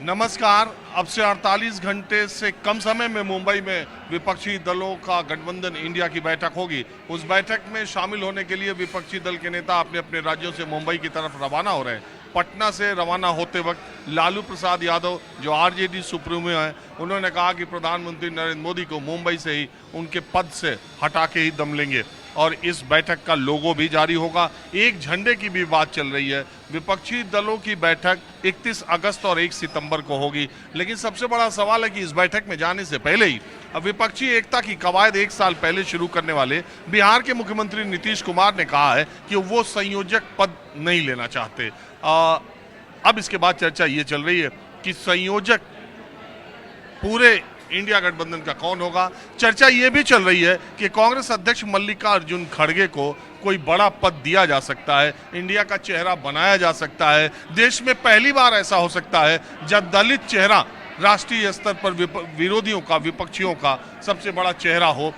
नमस्कार। अब से 48 घंटे से कम समय में मुंबई में विपक्षी दलों का गठबंधन इंडिया की बैठक होगी। उस बैठक में शामिल होने के लिए विपक्षी दल के नेता अपने अपने राज्यों से मुंबई की तरफ रवाना हो रहे हैं। पटना से रवाना होते वक्त लालू प्रसाद यादव, जो आरजेडी सुप्रीमो हैं, उन्होंने कहा कि प्रधानमंत्री नरेंद्र मोदी को मुंबई से ही उनके पद से हटा के ही दम लेंगे और इस बैठक का लोगो भी जारी होगा। एक झंडे की भी बात चल रही है। विपक्षी दलों की बैठक 31 अगस्त और 1 सितंबर को होगी। लेकिन सबसे बड़ा सवाल है कि इस बैठक में जाने से पहले ही विपक्षी एकता की कवायद 1 साल पहले शुरू करने वाले बिहार के मुख्यमंत्री नीतीश कुमार ने कहा है कि वो संयोजक पद नहीं लेना चाहते। अब इसके बाद चर्चा ये चल रही है कि संयोजक पूरे इंडिया गठबंधन का कौन होगा। चर्चा ये भी चल रही है कि कांग्रेस अध्यक्ष मल्लिकार्जुन खड़गे को कोई बड़ा पद दिया जा सकता है, इंडिया का चेहरा बनाया जा सकता है। देश में पहली बार ऐसा हो सकता है जब दलित चेहरा राष्ट्रीय स्तर पर विरोधियों का, विपक्षियों का सबसे बड़ा चेहरा हो।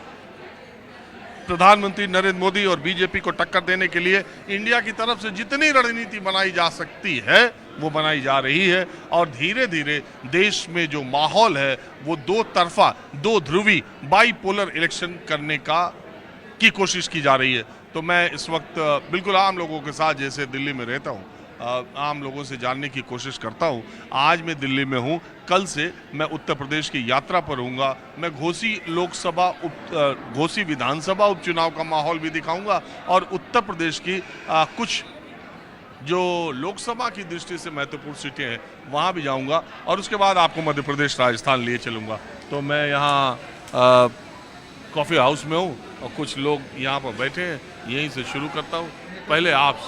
प्रधानमंत्री नरेंद्र मोदी और बीजेपी को टक्कर देने के लिए इंडिया की तरफ से जितनी रणनीति बनाई जा सकती है वो बनाई जा रही है और धीरे धीरे देश में जो माहौल है वो दो तरफा, दो ध्रुवी, बाईपोलर इलेक्शन करने की कोशिश की जा रही है। तो मैं इस वक्त बिल्कुल आम लोगों के साथ, जैसे दिल्ली में रहता हूँ, आम लोगों से जानने की कोशिश करता हूँ। आज मैं दिल्ली में हूँ, कल से मैं उत्तर प्रदेश की यात्रा पर रहूँगा। मैं घोसी विधानसभा उपचुनाव का माहौल भी दिखाऊंगा और उत्तर प्रदेश की कुछ जो लोकसभा की दृष्टि से महत्वपूर्ण सीटें हैं वहाँ भी जाऊँगा और उसके बाद आपको मध्य प्रदेश, राजस्थान लिए चलूँगा। तो मैं यहाँ कॉफ़ी हाउस में हूँ और कुछ लोग यहाँ पर बैठे हैं, यहीं से शुरू करता हूँ। पहले आप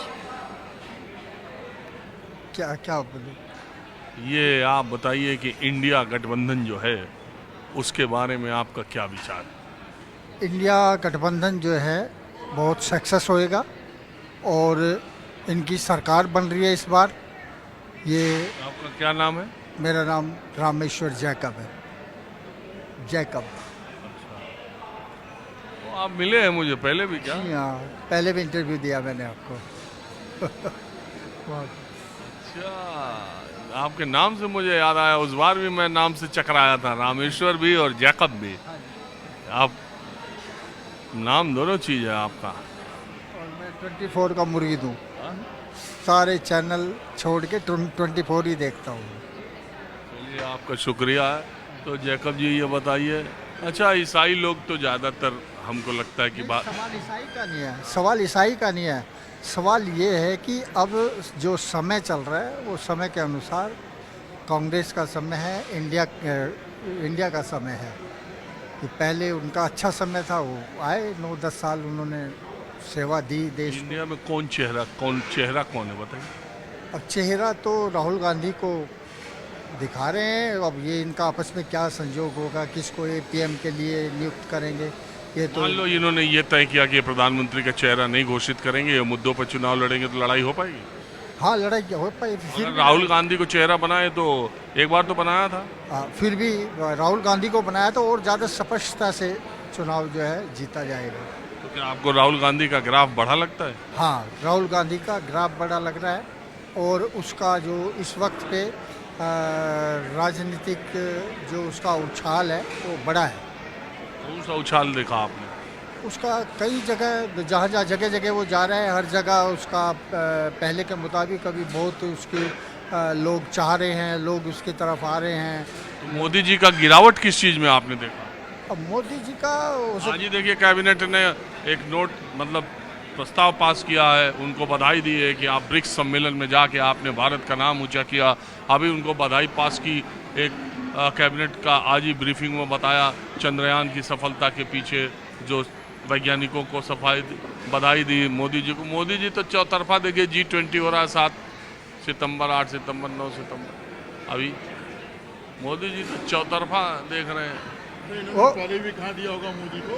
क्या बोले, ये आप बताइए कि इंडिया गठबंधन जो है उसके बारे में आपका क्या विचार है? इंडिया गठबंधन जो है बहुत सक्सेस होएगा और इनकी सरकार बन रही है इस बार। ये आपका क्या नाम है? मेरा नाम रामेश्वर जैकब है। जैकब। तो आप मिले हैं मुझे पहले भी क्या? हाँ, पहले भी इंटरव्यू दिया मैंने आपको। अच्छा, आपके नाम से मुझे याद आया, उस बार भी मैं नाम से चकराया था, रामेश्वर भी और जैकब भी। आप नाम दोनों चीज है आपका। और मैं 24 का मुर्गी दूँ, सारे चैनल छोड़ के 24 ही देखता हूँ। चलिए, आपका शुक्रिया है। तो जैकब जी ये बताइए, अच्छा ईसाई लोग तो ज़्यादातर हमको लगता है कि बात सवाल ईसाई का नहीं है, सवाल ईसाई का नहीं है। सवाल ये है कि अब जो समय चल रहा है वो समय के अनुसार कांग्रेस का समय है, इंडिया का समय है। कि पहले उनका अच्छा समय था, वो आए 9-10 साल उन्होंने सेवा दी देश। इंडिया में कौन चेहरा कौन है बताइए? अब चेहरा तो राहुल गांधी को दिखा रहे हैं। अब ये इनका आपस में क्या संजोग होगा, किसको ये पीएम के लिए नियुक्त करेंगे, ये तो मान लो इन्होंने ये तय किया कि प्रधानमंत्री का चेहरा नहीं घोषित करेंगे, ये मुद्दों पर चुनाव लड़ेंगे, तो लड़ाई हो पाएगी? हाँ, लड़ाई हो पाएगी। फिर राहुल गांधी को चेहरा बनाए तो एक बार तो बनाया था। फिर भी राहुल गांधी को बनाया तो और ज़्यादा स्पष्टता से चुनाव जो है जीता जाएगा। तो क्या आपको राहुल गांधी का ग्राफ बढ़ा लगता है? हाँ, राहुल गांधी का ग्राफ बड़ा लग रहा है और उसका जो इस वक्त पे राजनीतिक जो उसका उछाल है वो बड़ा है। कौन सा उछाल देखा आपने? उसका कई जगह, जहाँ जहाँ जगह जगह वो जा रहा है, हर जगह उसका पहले के मुताबिक अभी बहुत उसके लोग चाह रहे हैं, लोग उसकी तरफ आ रहे हैं। तो मोदी जी का गिरावट किस चीज़ में आपने देखा? अब मोदी जी का आज ही देखिए, कैबिनेट ने एक नोट मतलब प्रस्ताव पास किया है, उनको बधाई दी है कि आप ब्रिक्स सम्मेलन में जाके आपने भारत का नाम ऊंचा किया। अभी उनको बधाई पास की, एक कैबिनेट का आज ही ब्रीफिंग में बताया, चंद्रयान की सफलता के पीछे जो वैज्ञानिकों को बधाई दी मोदी जी को। मोदी जी तो चौतरफा देखिए, G20 हो रहा है 7 सितंबर, 8 सितंबर, 9 सितंबर। अभी मोदी जी तो चौतरफा देख रहे हैं। पहले भी कहाँ दिया होगा मोदी को?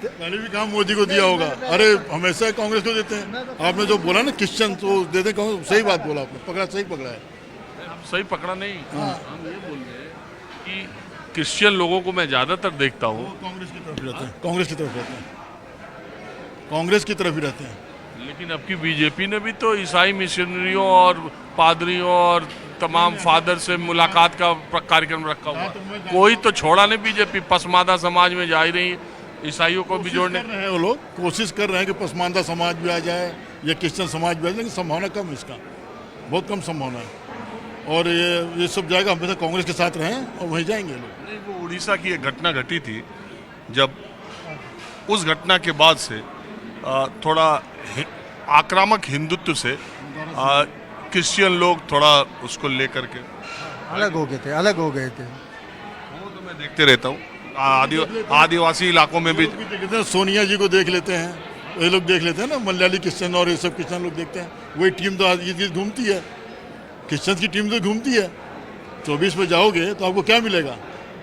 पहले भी कहाँ मोदी को दिया होगा? अरे हमेशा कांग्रेस को देते हैं। आपने जो बोला ना क्रिश्चियन तो देते कांग्रेस, सही बात बोला आपने, पकड़ा, सही पकड़ा है। हम सही पकड़ा नहीं, हम ये बोल रहे हैं कि क्रिश्चियन लोगों को मैं ज़्यादातर देखता हूँ कांग्रेस की तरफ रहते हैं, कांग्रेस की तरफ रहते हैं, कांग्रेस की तरफ ही रहते हैं। लेकिन अब की बीजेपी ने भी तो ईसाई मिशनरियों और पादरियों और तमाम फादर से मुलाकात का कार्यक्रम रखा हुआ है। कोई तो छोड़ा नहीं बीजेपी, पसमादा समाज में जा ही रही है, ईसाइयों को भी जोड़ने कर रहे हैं वो लोग, कोशिश कर रहे हैं कि पसमानदा समाज भी आ जाए या क्रिश्चियन समाज भी आ जाए, लेकिन संभावना कम है इसका, बहुत कम संभावना है। और ये सब जाएगा, हमेशा कांग्रेस के साथ रहें और वहीं जाएंगे लोग। नहीं, वो उड़ीसा की एक घटना घटी थी, जब उस घटना के बाद से थोड़ा आक्रामक हिंदुत्व से क्रिश्चियन लोग थोड़ा उसको लेकर के अलग हो गए थे। वो तो मैं देखते रहता हूँ, आदिवासी इलाकों में भी देखते हैं, सोनिया जी को देख लेते हैं, ये लोग देख लेते हैं ना, मलयाली क्रिश्चियन और ये सब क्रिश्चियन लोग देखते हैं, वही टीम तो आज ये घूमती है, क्रिश्चियन की टीम तो घूमती है। 24 में जाओगे तो आपको क्या मिलेगा?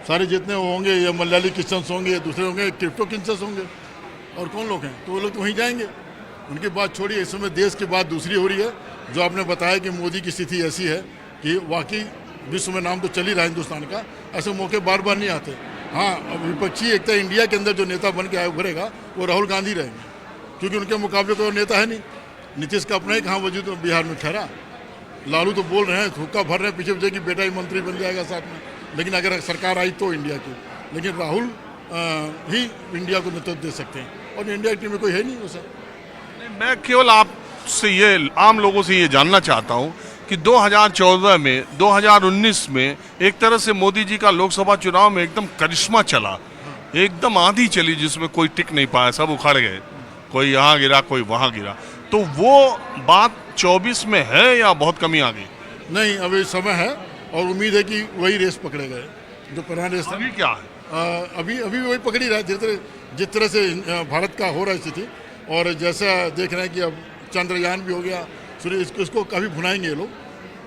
सारे जितने होंगे या मलयाली क्रिश्चियंस होंगे, दूसरे होंगे क्रिप्टो क्रिश्चियंस होंगे, और कौन लोग हैं? तो वो लोग तो वहीं जाएंगे। उनकी बात छोड़िए, इस समय देश की बात दूसरी हो रही है। जो आपने बताया कि मोदी की स्थिति ऐसी है कि वाकई विश्व में नाम तो चल ही रहा है हिंदुस्तान का, ऐसे मौके बार बार नहीं आते। हाँ, विपक्षी एकता इंडिया के अंदर जो नेता बन के आए उभरेगा वो राहुल गांधी रहेंगे, क्योंकि उनके मुकाबले कोई नेता है नहीं। नीतीश का अपना ही कहाँ वजूद बिहार में ठहरा। लालू तो बोल रहे हैं, हुक्का भर रहे हैं पीछे पीछे कि बेटा ही मंत्री बन जाएगा साथ में, लेकिन अगर सरकार आई तो इंडिया की, लेकिन राहुल ही इंडिया को नेतृत्व दे सकते हैं, और इंडिया की टीम में कोई है नहीं वो सर। मैं केवल आपसे ये, आम लोगों से ये जानना चाहता हूँ कि 2014 में, 2019 में एक तरह से मोदी जी का लोकसभा चुनाव में एकदम करिश्मा चला, एकदम आंधी चली जिसमें कोई टिक नहीं पाया, सब उखड़ गए, कोई यहाँ गिरा कोई वहाँ गिरा। तो वो बात 24 में है या बहुत कमी आ गई? नहीं, अभी समय है और उम्मीद है कि वही रेस पकड़े गए जो पुराना रेस था। अभी क्या है? अभी वही पकड़ ही रहा है, जिस तरह से भारत का हो रहा है स्थिति, और जैसा देख रहे हैं कि अब चंद्रयान भी हो गया, सूर्य इसको काफ़ी भुनाएंगे ये लोग,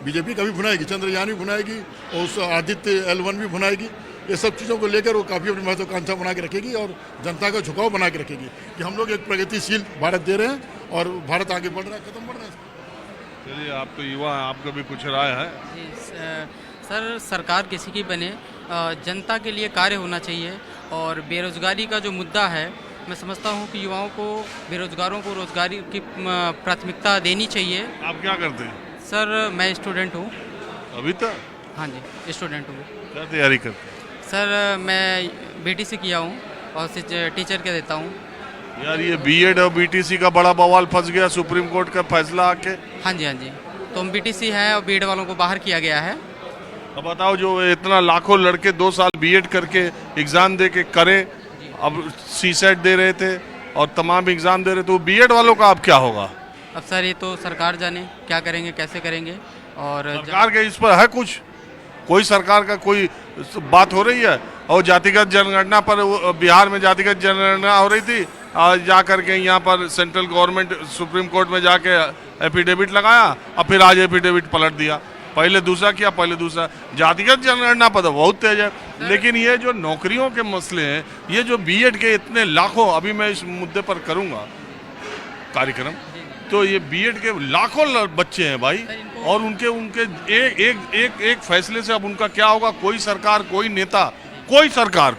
बीजेपी काफ़ी भुनाएगी, चंद्रयान भी भुनाएगी और उस आदित्य L1 भी भुनाएगी। ये सब चीज़ों को लेकर वो काफ़ी अपनी महत्वाकांक्षा बना के रखेगी और जनता का झुकाव बना के रखेगी कि हम लोग एक प्रगतिशील भारत दे रहे हैं और भारत आगे बढ़ रहा है, कदम बढ़ रहा है। चलिए, आप तो युवा हैं, आपका भी कुछ राय है? जी सर, सरकार किसी की बने, जनता के लिए कार्य होना चाहिए। और बेरोजगारी का जो मुद्दा है, मैं समझता हूँ कि युवाओं को, बेरोजगारों को रोजगारी की प्राथमिकता देनी चाहिए। आप क्या करते हैं? सर, मैं स्टूडेंट हूँ। अभी तक? हाँ जी, स्टूडेंट हूँ। क्या तैयारी करते हैं? सर, मैं BTC किया हूँ और टीचर के देता हूँ। यार, ये बीएड और BTC का बड़ा बवाल फंस गया सुप्रीम कोर्ट का फैसला आके। हाँ जी, हाँ जी, तो हम BTC है और बीएड वालों को बाहर किया गया है। अब बताओ, जो इतना लाखों लड़के 2 साल बीएड करके एग्जाम दे के करें, अब CSET दे रहे थे और तमाम एग्जाम दे रहे थे, तो बीएड वालों का अब क्या होगा? अब सर, ये तो सरकार जाने क्या करेंगे, कैसे करेंगे। और सरकार के इस पर है कुछ? कोई सरकार का कोई बात हो रही है? और जातिगत जनगणना पर, बिहार में जातिगत जनगणना हो रही थी, जा करके यहाँ पर सेंट्रल गवर्नमेंट सुप्रीम कोर्ट में जाके एफिडेविट लगाया, और फिर आज एफिडेविट पलट दिया। पहले दूसरा किया, पहले दूसरा। जातिगत जनगणना पर तो बहुत तेज है, लेकिन ये जो नौकरियों के मसले हैं, ये जो बीएड के इतने लाखों, अभी मैं इस मुद्दे पर करूँगा कार्यक्रम, तो ये बीएड के लाखों बच्चे हैं भाई, और उनके एक फैसले से अब उनका क्या होगा? कोई सरकार,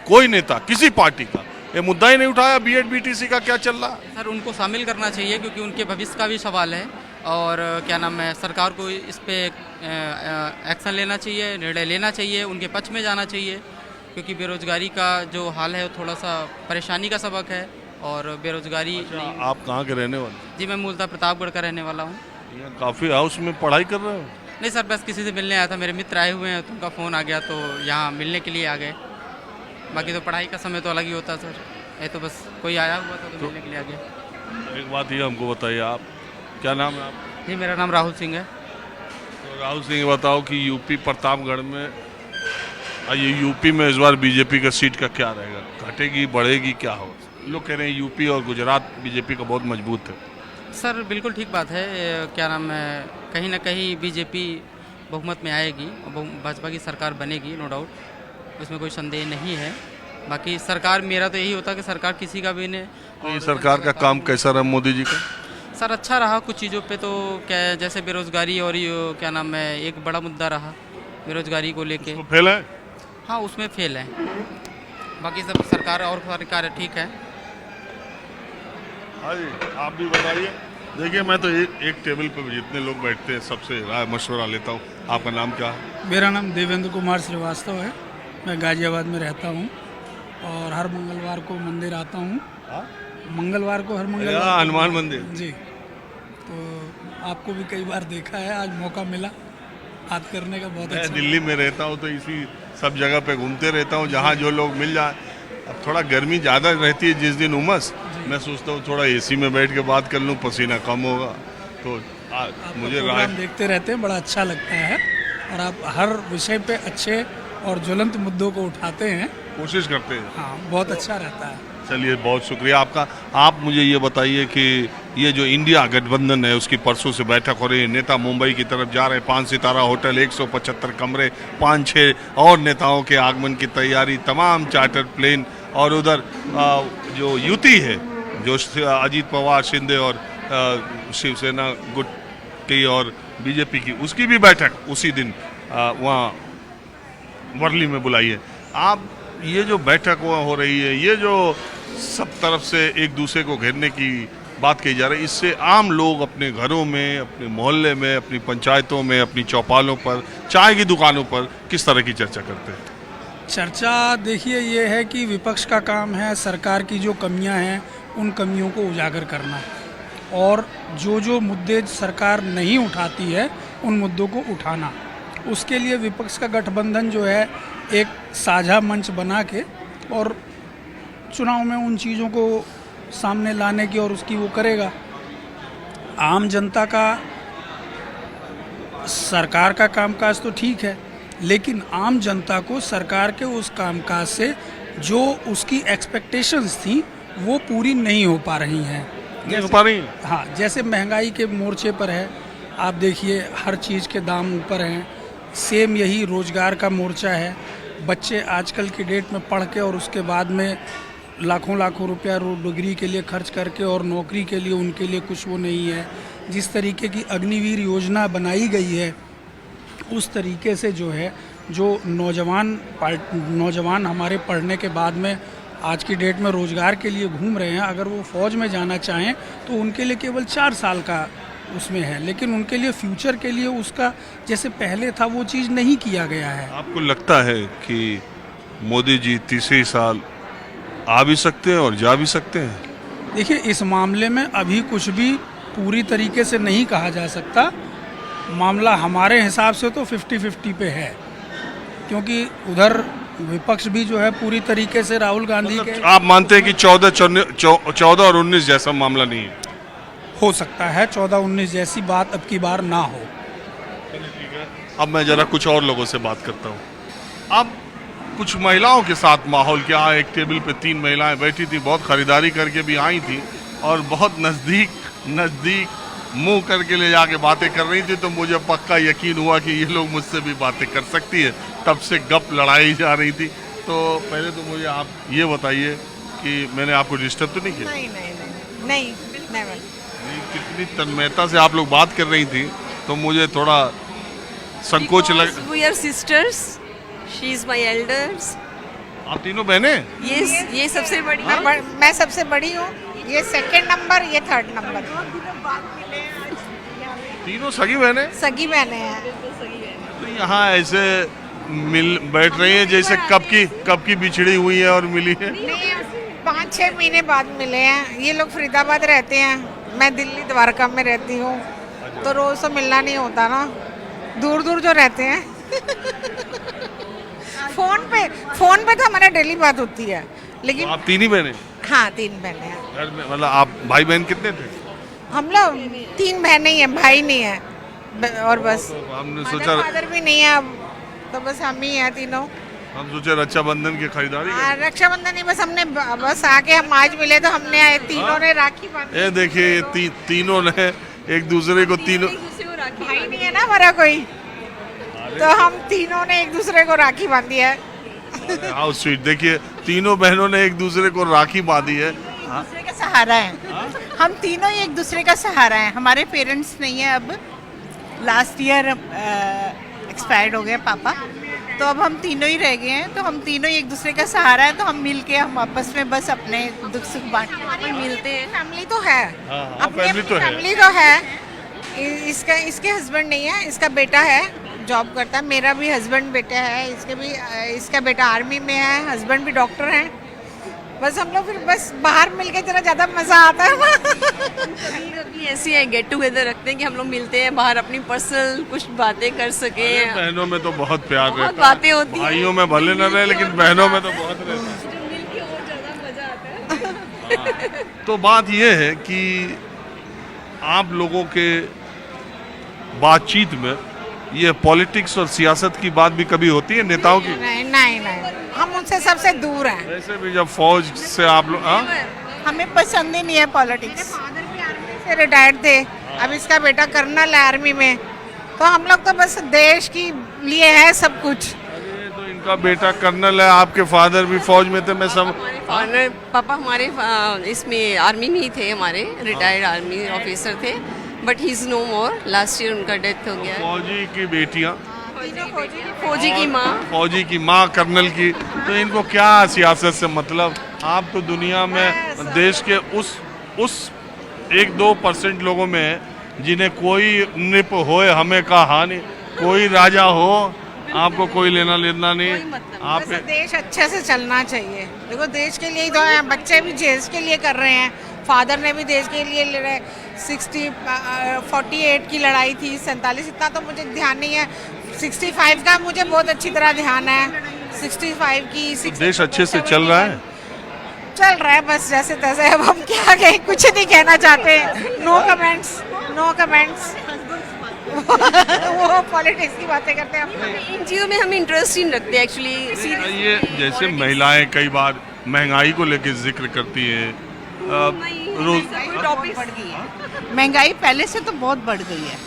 कोई नेता किसी पार्टी का ये मुद्दा ही नहीं उठाया। बीएड BTC का क्या चल रहा है? सर, उनको शामिल करना चाहिए, क्योंकि उनके भविष्य का भी सवाल है। और क्या नाम है, सरकार को इस पे एक्शन लेना चाहिए, निर्णय लेना चाहिए, उनके पक्ष में जाना चाहिए, क्योंकि बेरोजगारी का जो हाल है वो थोड़ा सा परेशानी का सबक है। और बेरोजगारी नहीं। आप कहाँ के रहने वाले? जी, मैं मूलतः प्रतापगढ़ का रहने वाला हूँ। यहाँ काफ़ी हाउस में पढ़ाई कर रहे हो? नहीं सर, बस किसी से मिलने आया था, मेरे मित्र आए हुए हैं, तो उनका फ़ोन आ गया तो यहाँ मिलने के लिए आ गए। बाकी तो पढ़ाई का समय तो अलग ही होता है सर, ये तो बस कोई आया हुआ था तो मिलने के लिए आ गया। एक बात ये हमको बताइए, आप क्या नाम है आप? जी, मेरा नाम राहुल सिंह है। तो राहुल सिंह, बताओ कि यूपी प्रतापगढ़ में, ये यूपी में इस बार बीजेपी का सीट का क्या रहेगा? घटेगी, बढ़ेगी, क्या होगा? लोग कह रहे हैं यूपी और गुजरात बीजेपी का बहुत मजबूत है। सर, बिल्कुल ठीक बात है। क्या नाम है, कहीं ना कहीं बीजेपी बहुमत में आएगी और भाजपा की सरकार बनेगी, नो डाउट, उसमें कोई संदेह नहीं है। बाकी सरकार, मेरा तो यही होता है कि सरकार किसी का भी नहीं। तो ये सरकार का काम कैसा रहा मोदी जी का? सर, अच्छा रहा कुछ चीज़ों पे, तो क्या जैसे बेरोजगारी और ये क्या नाम है, एक बड़ा मुद्दा रहा बेरोजगारी को लेके। फेल है? हाँ, उसमें फेल है। बाकी सब सरकार और कार्य ठीक है। हाँ जी, आप भी बताइए। देखिए मैं तो एक टेबल पर जितने लोग बैठते हैं सबसे राय मशवरा लेता हूँ। आपका नाम क्या है? मेरा नाम देवेंद्र कुमार श्रीवास्तव है। मैं गाजियाबाद में रहता हूँ और हर मंगलवार को मंदिर आता हूँ। मंगलवार को हर मंगलवार हनुमान मंदिर। जी, तो आपको भी कई बार देखा है, आज मौका मिला बात करने का। बहुत मैं अच्छा। दिल्ली में रहता हूँ तो इसी सब जगह पे घूमते रहता हूँ जहाँ जो लोग मिल जाए। अब थोड़ा गर्मी ज़्यादा रहती है जिस दिन उमस, मैं सोचता हूँ थोड़ा एसी में बैठ के बात कर लूँ, पसीना कम होगा। तो मुझे राय प्रोग्राम देखते रहते हैं, बड़ा अच्छा लगता है और आप हर विषय पे अच्छे और ज्वलंत मुद्दों को उठाते हैं। कोशिश करते हैं। हाँ, बहुत अच्छा रहता है। चलिए बहुत शुक्रिया आपका। आप मुझे ये बताइए कि ये जो इंडिया गठबंधन है उसकी परसों से बैठक हो रही है, नेता मुंबई की तरफ जा रहे हैं, 5 सितारा होटल, 175 कमरे, 5-6 और नेताओं के आगमन की तैयारी, तमाम चार्टर प्लेन, और उधर जो युति है जो अजीत पवार, शिंदे और शिवसेना गुट की और बीजेपी की, उसकी भी बैठक उसी दिन वहाँ वर्ली में बुलाई है। आप ये जो बैठक वहाँ हो रही है, ये जो सब तरफ से एक दूसरे को घेरने की बात कही जा रही है, इससे आम लोग अपने घरों में, अपने मोहल्ले में, अपनी पंचायतों में, अपनी चौपालों पर, चाय की दुकानों पर किस तरह की चर्चा करते हैं? चर्चा देखिए ये है कि विपक्ष का काम है सरकार की जो कमियां हैं उन कमियों को उजागर करना, और जो जो मुद्दे सरकार नहीं उठाती है उन मुद्दों को उठाना। उसके लिए विपक्ष का गठबंधन जो है एक साझा मंच बना के और चुनाव में उन चीज़ों को सामने लाने की और उसकी वो करेगा। आम जनता का, सरकार का कामकाज तो ठीक है, लेकिन आम जनता को सरकार के उस कामकाज से जो उसकी एक्सपेक्टेशंस थी वो पूरी नहीं हो पा रही हैं। नहीं हो पा रही हैं? हाँ, जैसे महंगाई के मोर्चे पर है, आप देखिए हर चीज़ के दाम ऊपर हैं। सेम यही रोज़गार का मोर्चा है। बच्चे आजकल की डेट में पढ़ के और उसके बाद में लाखों लाखों रुपया डिग्री के लिए खर्च करके और नौकरी के लिए उनके लिए कुछ वो नहीं है। जिस तरीके की अग्निवीर योजना बनाई गई है उस तरीके से जो है, जो नौजवान हमारे पढ़ने के बाद में आज की डेट में रोज़गार के लिए घूम रहे हैं, अगर वो फ़ौज में जाना चाहें तो उनके लिए केवल 4 साल का उसमें है, लेकिन उनके लिए फ्यूचर के लिए उसका जैसे पहले था वो चीज़ नहीं किया गया है। आपको लगता है कि मोदी जी तीसरी साल आ भी सकते हैं और जा भी सकते हैं? देखिए, इस मामले में अभी कुछ भी पूरी तरीके से नहीं कहा जा सकता। मामला हमारे हिसाब से तो 50-50 पे है, क्योंकि उधर विपक्ष भी जो है पूरी तरीके से राहुल गांधी के, आप मानते हैं कि 14 और 19 जैसा मामला नहीं है? हो सकता है 14-19 जैसी बात अब की बार ना हो। अब मैं जरा कुछ और लोगों से बात करता हूँ। अब कुछ महिलाओं के साथ माहौल क्या है? एक टेबल पे 3 महिलाएं बैठी थी, बहुत खरीदारी करके भी आई थी और बहुत नज़दीक मुंह करके ले जाके बातें कर रही थी, तो मुझे पक्का यकीन हुआ कि ये लोग मुझसे भी बातें कर सकती है। तब से गप लड़ाई जा रही थी। तो पहले तो मुझे आप ये बताइए कि मैंने आपको डिस्टर्ब तो नहीं किया? नहीं, नेवर। कितनी तन्मयता से आप लोग बात कर रही थी तो मुझे थोड़ा संकोच लग। We are sisters. She is my elders. आप तीनों बहनें? ये सबसे बड़ी। मैं सबसे बड़ी हूँ, ये 2nd नंबर, ये 3rd नंबर। तीनों सगी बहनें? सगी बहनें हैं। तो यहाँ ऐसे मिल बैठ रही हैं जैसे कब की बिछड़ी हुई है और मिली है। नहीं, 5-6 महीने बाद मिले हैं। ये लोग फरीदाबाद रहते हैं, मैं दिल्ली द्वारका में रहती हूँ, तो रोज तो मिलना नहीं होता ना, दूर दूर जो रहते हैं। फोन पे तो हमारा डेली बात होती है, लेकिन तो आप 3 ही बहनें? हाँ, 3 बहनें हैं। घर में मतलब आप भाई बहन कितने थे? हम लोग 3 बहनें ही हैं, भाई नहीं है, और बस हमने सोचा फादर भी नहीं है अब, तो बस हम ही हैं तीनों। हम सोचे रक्षाबंधन की खरीदारी करें। रक्षाबंधन नहीं, बस हमने बस आके हम आज मिले तो हमने तीनों ने राखी बांधी। ये देखिए ये तीनों ने एक दूसरे को भाई नहीं है ना हमारा कोई, तो हम तीनों ने एक दूसरे को राखी बांधी है। How sweet. देखिए तीनों बहनों ने एक दूसरे को राखी बांधी है। दूसरे का सहारा है। हम तीनों ही एक दूसरे का सहारा है। हमारे पेरेंट्स नहीं है अब, लास्ट ईयर एक्सपायर्ड हो गए पापा, तो अब हम तीनों ही रह गए हैं, तो हम तीनों ही एक दूसरे का सहारा है, तो हम मिल के हम आपस में बस अपने दुख सुख बांटते मिलते हैं। फैमिली तो है, फैमिली तो है। फैमिली तो है। इसका इसके हस्बैंड नहीं है, इसका बेटा है, जॉब करता है। मेरा भी हस्बैंड बेटा है, इसका बेटा आर्मी में है, हस्बैंड भी डॉक्टर हैं। बस हम लोग फिर बस बाहर मिलके जरा ज़्यादा मज़ा आता है। कभी ऐसी है गेट टुगेदर रखते हैं कि हम लोग मिलते हैं बाहर, अपनी पर्सनल कुछ बातें कर सके। बहनों में तो बहुत प्यार बहुत रहता है, बातें होती हैं। भाइयों में भले न रहे लेकिन बहनों में तो बहुत रहता है। तो बात यह है कि आप लोगों के बातचीत में ये पॉलिटिक्स और सियासत की बात भी कभी होती है नेताओं की? नहीं नहीं नहीं, हम उनसे सबसे दूर हैं। वैसे भी जब फौज से आप लोग हमें पसंद ही नहीं है पॉलिटिक्स। फादर भी आर्मी से रिटायर्ड थे, अब इसका बेटा कर्नल है आर्मी में। तो हम लोग तो बस देश की लिए है सब कुछ। अरे तो इनका बेटा कर्नल है, आपके फादर भी फौज में थे। मैं सब पापा हमारे इसमें आर्मी में ही थे, हमारे रिटायर्ड आर्मी ऑफिसर थे, but he is no more. Last year उनका डेथ हो गया। फौजी की बेटियां, फौजी की माँ, फौजी की माँ कर्नल की, तो इनको क्या सियासत से मतलब? आप तो दुनिया में देश के उस 1-2% लोगों में जिन्हें कोई निप होए हमें का हानि, कोई राजा हो आपको कोई लेना लेना नहीं। आप बस देश अच्छे से चलना चाहिए। देखो देश के लिए ही तो है, बच्चे भी देश के लिए कर रहे हैं, फादर ने भी देश के लिए ले रहे। 48 की लड़ाई थी, 47, इतना तो मुझे ध्यान नहीं है। 65 का मुझे बहुत अच्छी तरह ध्यान है। 65 की देश अच्छे से चल रहा है, चल रहा है बस जैसे तैसे। अब हम क्या कहें, कुछ नहीं कहना चाहते। No comments, no comments. वो पॉलिटिक्स की बातें करते हैं। इन चीज़ों में हम इंटरेस्ट ही नहीं रखते एक्चुअली। ये जैसे महिलाएं कई बार महंगाई को लेकर जिक्र करती हैं, रोज टॉपिक बढ़ गई है महंगाई, पहले से तो बहुत बढ़ गई है।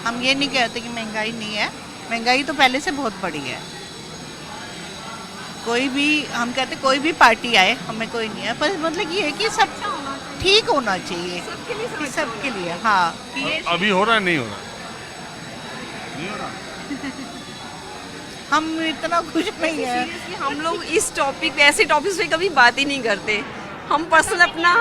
हम ये नहीं कहते कि महंगाई नहीं है, महंगाई तो पहले से बहुत बढ़ी है। कोई भी, हम कहते कोई भी पार्टी आए, हमें कोई नहीं है, पर मतलब ये है कि सब ठीक होना चाहिए कि सबके लिए। हाँ, अभी हो रहा है, नहीं हो रहा? हम इतना खुश नहीं है। Seriously, हम लोग इस टॉपिक, ऐसे टॉपिक्स पे कभी बात ही नहीं करते। हम पर्सनल अपना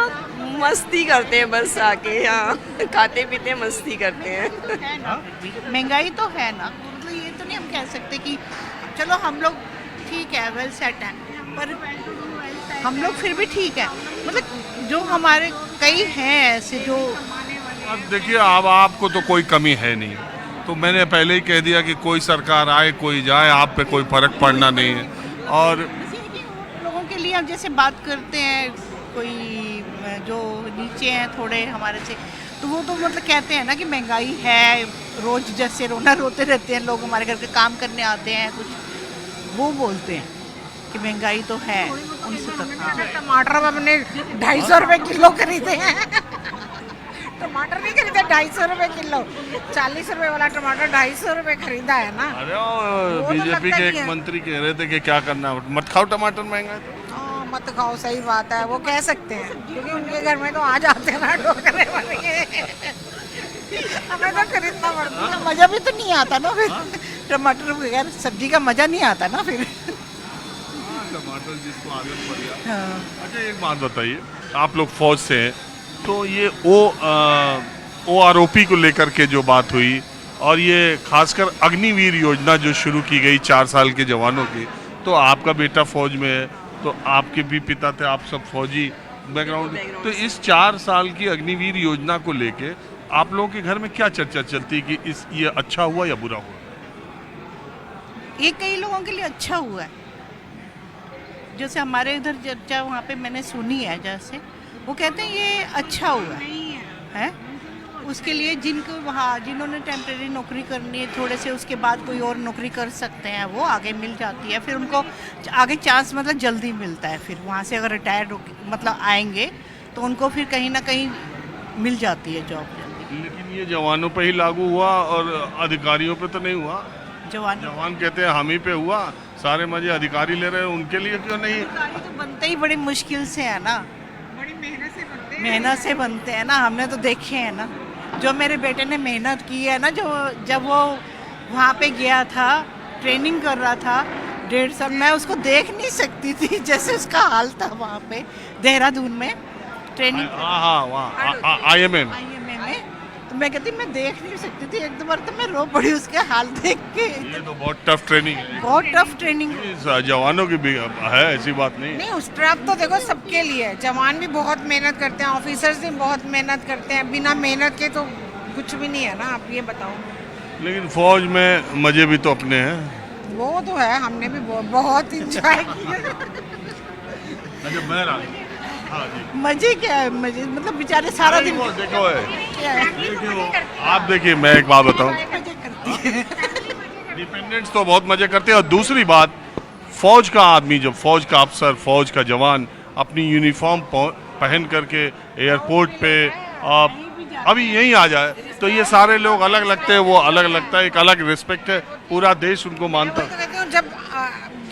मस्ती करते हैं, बस आके यहाँ खाते पीते मस्ती करते हैं। है ना, महंगाई तो है ना, मतलब ये तो नहीं हम कह सकते कि चलो हम लोग ठीक है, वेल सेट है, पर हम लोग फिर भी ठीक है। मतलब जो हमारे कई हैं ऐसे जो, अब देखिए, अब आपको तो कोई कमी है नहीं, तो मैंने पहले ही कह दिया कि कोई सरकार आए कोई जाए, आप पे कोई फर्क पड़ना नहीं है। और लोगों के लिए हम जैसे बात करते हैं, कोई जो नीचे हैं थोड़े हमारे से, तो वो तो मतलब कहते हैं ना कि महंगाई है, रोज जैसे रोते रहते हैं लोग, हमारे घर के काम करने आते हैं, कुछ वो बोलते हैं कि महंगाई तो है। उनसे तो टमाटर अब हमने 250 रुपए किलो खरीदे हैं। टमाटर नहीं खरीदे, 250 रुपए किलो। 40 रुपए वाला टमाटर 250 रुपए खरीदा है ना। अरे तो बीजेपी लगता के ही एक है। मंत्री कह रहे थे कि क्या करना, मत खाओ टमाटर महंगा है तो। हाँ, मत खाओ, सही बात है, वो कह सकते हैं, क्योंकि उनके घर में तो आ जाते हैं ना ठोकरे वाले। हमें तो खरीदना पड़ता है। मज़ा भी तो नहीं आता ना फिर, टमाटर बगैर सब्जी का मज़ा नहीं आता ना फिर। टमाटर जिसको आदत पड़ गया। हाँ। अच्छा, एक बात बताइए, आप लोग फौज से हैं, तो ये OROP को लेकर के जो बात हुई, और ये खासकर अग्निवीर योजना जो शुरू की गई 4 साल के जवानों की, तो आपका बेटा फौज में है, तो आपके भी पिता थे, आप सब फौजी बैकग्राउंड, तो इस 4 साल की अग्निवीर योजना को लेके आप लोगों के घर में क्या चर्चा चलती है कि ये अच्छा हुआ या बुरा हुआ? ये कई लोगों के लिए अच्छा हुआ है। जैसे हमारे इधर चर्चा वहाँ पे मैंने सुनी है, जैसे वो कहते हैं ये अच्छा हुआ है। उसके लिए जिनको वहाँ, जिन्होंने टेम्परेरी नौकरी करनी है, थोड़े से उसके बाद कोई और नौकरी कर सकते हैं, वो आगे मिल जाती है, फिर उनको आगे चांस मतलब जल्दी मिलता है। फिर वहाँ से अगर रिटायर्ड मतलब आएंगे तो उनको फिर कहीं ना कहीं मिल जाती है जॉब जल्दी। लेकिन ये जवानों पे ही लागू हुआ और अधिकारियों पे तो नहीं हुआ। जवान कहते हैं हम ही पे हुआ, सारे मजे अधिकारी ले रहे हैं, उनके लिए क्यों नहीं? अधिकारी तो बनते ही बड़ी मुश्किल से है ना, बड़ी मेहनत से बनते हैं ना, हमने तो देखे हैं ना। जो मेरे बेटे ने मेहनत की है ना, जो जब वो वहाँ पे गया था ट्रेनिंग कर रहा था 1.5 साल, मैं उसको देख नहीं सकती थी जैसे उसका हाल था वहाँ पे देहरादून में ट्रेनिंग हाँ वहाँ IMA में। IMA में। तो मैं कहती मैं देख नहीं सकती थी, 1-2 बार तो मैं रो पड़ी उसके हाल देख के। ये तो बहुत टफ ट्रेनिंग है, बहुत टफ ट्रेनिंग। जवानों की भी है, ऐसी बात नहीं है। नहीं, उस तरफ तो देखो सबके लिए है। जवान भी बहुत मेहनत करते हैं, ऑफिसर्स भी बहुत मेहनत करते हैं, बिना मेहनत के तो कुछ भी नहीं है ना, आप ये बताओ। लेकिन फौज में मजे भी तो अपने हैं। वो तो है, हमने भी बहुत इंजॉय किया। अच्छा मैं हाँ जी। मजे क्या है, मजे मतलब बेचारे सारा दिन देखो क्या है? आप देखिए, मैं एक बात बताऊं, मजे करती है। डिपेंडेंट्स तो बहुत मजे करते हैं। और दूसरी बात, फौज का आदमी, जब फौज का अफसर, फौज का जवान अपनी यूनिफॉर्म पहन करके एयरपोर्ट पे अभी यहीं आ जाए तो ये सारे लोग अलग लगते हैं, वो अलग लगता है, एक अलग रिस्पेक्ट है, पूरा देश उनको मानता मैं है। तो कहती हूँ जब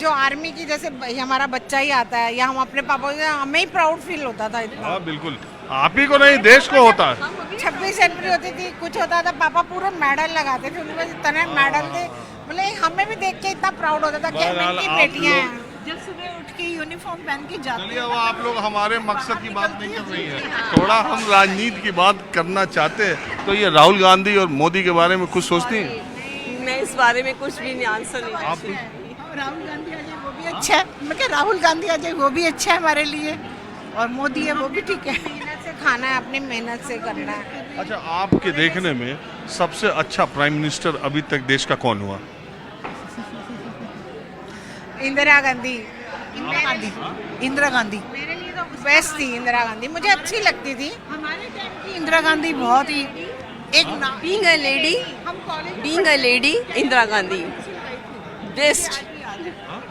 जो आर्मी की जैसे हमारा बच्चा ही आता है या हम अपने पापा को, हमें ही प्राउड फील होता था इतना। हाँ बिल्कुल, आप ही को नहीं, देश को होता है। 26 जनवरी होती थी, कुछ होता था, पापा पूरा मेडल लगाते थे, उनके पास इतने मेडल थे, मतलब हमें भी देख के इतना प्राउड होता था कि हम इनकी बेटियां हैं। जब सुबह उठ के यूनिफॉर्म पहन के जाते चलिए, अब आप लोग हमारे मकसद की बात नहीं कर रही हैं, थोड़ा हम राजनीति की बात करना चाहते हैं। तो ये राहुल गांधी और मोदी के बारे में कुछ सोचती हैं? मैं इस बारे में कुछ भी आंसर नहीं आप दे राहुल गांधी आ जाए वो भी अच्छा है। मैं कह राहुल गांधी आ जाए वो भी अच्छा है हमारे लिए, और मोदी है वो भी ठीक है। मेहनत से खाना है, अपनी मेहनत से करना है। अच्छा, आपके देखने में सबसे अच्छा प्राइम मिनिस्टर अभी तक देश का कौन हुआ? इंदिरा गांधी। इंदिरा गांधी मेरे लिए तो बेस्ट थी इंदिरा गांधी, मुझे अच्छी लगती थी। हमारे टाइम की इंदिरा गांधी बहुत ही एक being a lady Indira Gandhi best.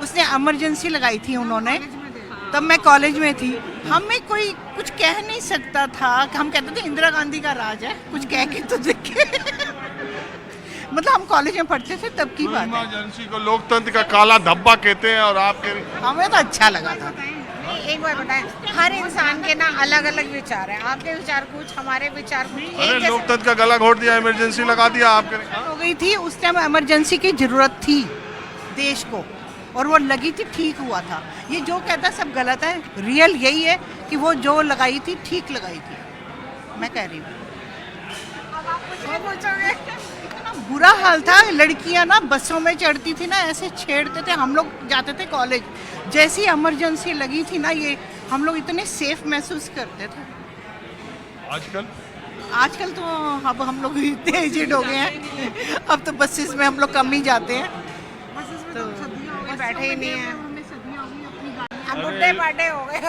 उसने इमरजेंसी लगाई थी उन्होंने, तब मैं कॉलेज में थी, हमें कोई कुछ कह नहीं सकता था, हम कहते थे इंदिरा गांधी का राज है, कुछ कह के तो देखे। मतलब हम कॉलेज में पढ़ते थे तब की बात है। इमरजेंसी को लोकतंत्र का काला धब्बा कहते हैं, और आपके हमें तो अच्छा लगा था। एक बार बताएं, हर इंसान के ना अलग अलग विचार हैं। आपके विचार कुछ, हमारे विचार कुछ। एक अरे जैसे लोकतंत्र का गला घोट दिया, इमरजेंसी लगा दिया आपके। हो गई थी उस टाइम, इमरजेंसी की जरूरत थी देश को, और वो लगी थी, ठीक हुआ था। ये जो कहता है सब गलत है, रियल यही है कि वो जो लगाई थी ठीक लगाई थी, मैं कह रही हूँ। इतना बुरा हाल था, लड़कियां ना बसों में चढ़ती थी ना, ऐसे छेड़ते थे, हम लोग जाते थे कॉलेज, जैसी इमरजेंसी लगी थी ना, ये हम लोग इतने सेफ महसूस करते थे। आजकल तो अब हम लोग इतने एजेड हो गए हैं, अब तो बसेस में हम लोग कम ही जाते हैं, तो बैठे ही नहीं है, हम बुढ़े बाटे हो गए।